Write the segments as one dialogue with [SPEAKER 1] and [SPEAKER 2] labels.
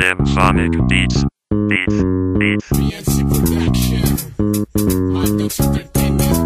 [SPEAKER 1] Slim Sonic Beats.
[SPEAKER 2] PNC Production, Maddox Entertainment.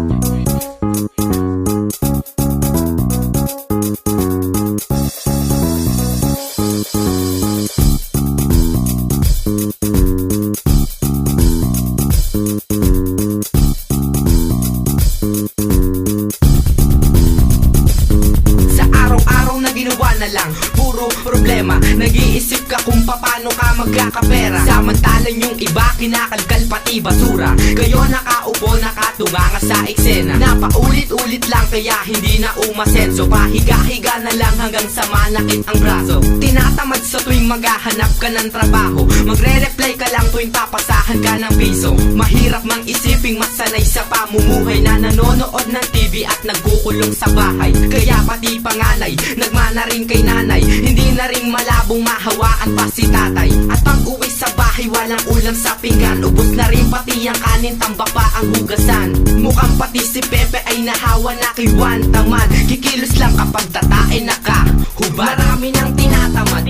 [SPEAKER 3] Sa araw-araw na ginawa na lang puro problema, nag-iisip ka kung paano ka magkakapera. Samantalang yung iba kinakalkal pati basura, kayo nakaupo nakatunganga sa eksena. Napaulit-ulit lang kaya hindi na umasenso, pahiga-higa na lang hanggang sa manakit ang braso. Tinatamad sa tuwing maghahanap ka ng trabaho, magre-reply ka lang tuwing papasahan ka ng piso. Mahirap mang isiping masanay sa pamumuhay na nanonood ng TV at nagkukulong sa bahay. Kaya pati panganay, nagmana rin kay nanay, hindi na rin malabong mahawaan pa si tatay. At pag uwi sa bahay walang ulam sa pinggan, ubos na rin pati ang kanin, tambak pa ang hugasan. Mukhang pati si Pepe ay nahawa na kay Juan Tamad, kikilos lang kapag tatae nakahubad. Marami nang tinatamad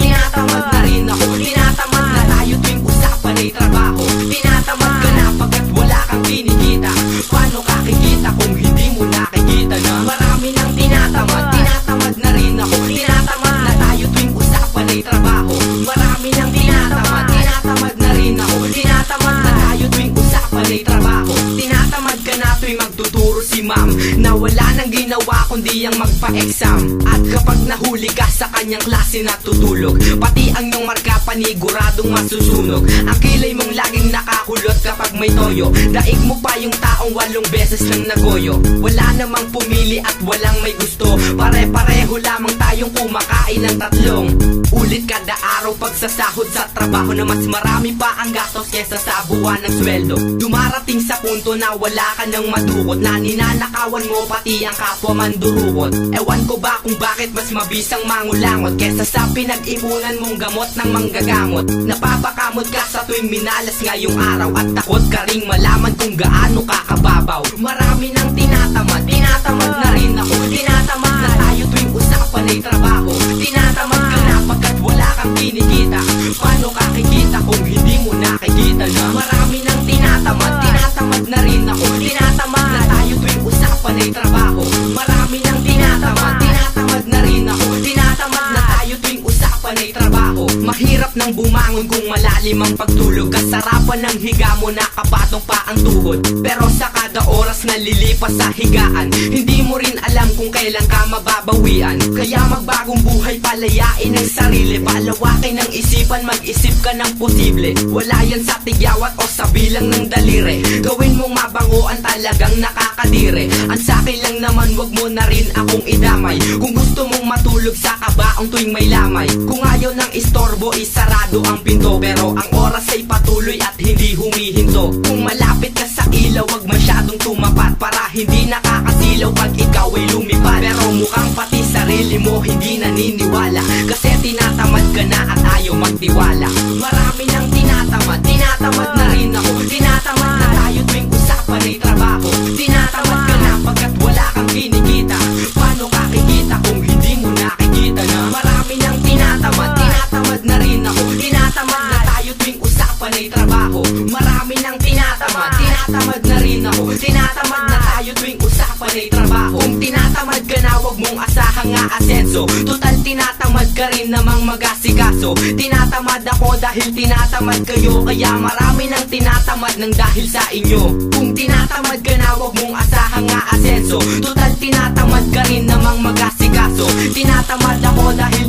[SPEAKER 3] na rin ako, tinatamad na tayo tuwing usapan ay trabaho. Tinatamad ka na pagkat wala kang kinikita, paano kakikita kung hindi mo nakikita na? Marami nang tinatamad na rin ako, tinatamad na tayo tuwing usapan ay trabaho. Marami nang tinatamad na rin ako, tinatamad na tayo tuwing usapan ay trabaho. Tinatamad ka na tuwing magtuturo si ma'am na wala nang ginawa kundi ang magpa-exam. At kapag nahuli ka sa kanyang klase natutulog, pati ang iyong marka paniguradong masusunog. Ang kilay mong laging nakakulot kapag may toyo, daig mo pa yung taong 8 beses lang nagoyo. Wala namang pumili at walang may gusto, pare-pareho lamang tayong kumakain ng tatlong ulit kada araw pagsasahod sa trabaho na mas marami pa ang gastos kesa sa buwan ng sweldo. Dumarating sa punto na wala ka nang madukot, na ninanakawan mo pati ang kapwa mandurukot. Ewan ko ba kung bakit mas mabisang mangulangot kesa sa pinag-ipunan mong gamot ng manggagamot. Napapakamot ka sa tuwing minalas ngayong araw at takot ka ring malaman kung gaano ka kababaw. Marami nang tinatamad na rin ako, tinatamad na tayo tuwing usapan ay trabaho. Tinatamad ka na pagkat wala kang kinikita, paano kakikita kung hindi mo nakikita na? Marami nang tinatamad na rin ako, tinatamad na tayo tuwing usapan ay trabaho. Marami nang tinatamad na rin ako, tinatamad na tayo tuwing usapan ay trabaho. Mahirap nang bumangon kung malalim ang pagtulog, kasarapan ng higa mo nakapatong pa ang tuhod. Pero sa kada oras na lilipas sa higaan, hindi mo rin alam kung kailan ka mababawian. Kaya magbagong buhay, palayain ang sarili, palawakin ang isipan, mag-isip ka ng posible. Wala yan sa tigyawat o sa bilang ng daliri, gawin mong mabangoan talagang nakakadire. Ang sakin lang naman, wag mo na rin akong idamay, kung gusto mong matulog sa kabaong tuwing may lamay. Kung ayaw ng istorbo, isarado ang pinto, pero ang oras ay patuloy at hindi humihinto. Kung malapit ka sa ilaw, wag masyadong tumapat, para hindi nakakasilaw pag ikaw ay lumipad. Pero mukhang pati sarili mo hindi naniniwala, kasi tinatamad ka na at ayaw magtiwala. Marami nang tinatamad na rin ako, tinatamad na tayo tuwing usapan ay trabaho. Tinatamad ka na pagkat wala kang kinikita, paano kakikita kung hindi mo nakikita na? Marami nang tinatamad na rin ako, tinatamad na tayo tuwing usapan ay trabaho. Marami nang tinatamad na rin ako, tinatamad na tayo tuwing usapan ay trabaho. Kung tinatamad ka na, wag mong asahang aasenso, total tinatamad ka rin namang mag-asikaso. Tinatamad ako dahil tinatamad kayo, kaya marami nang tinatamad ng dahil sa inyo. Kung tinatamad ka na, wag mong asahang aasenso, total tinatamad ka rin namang mag-asikaso. Tinatamad ako dahil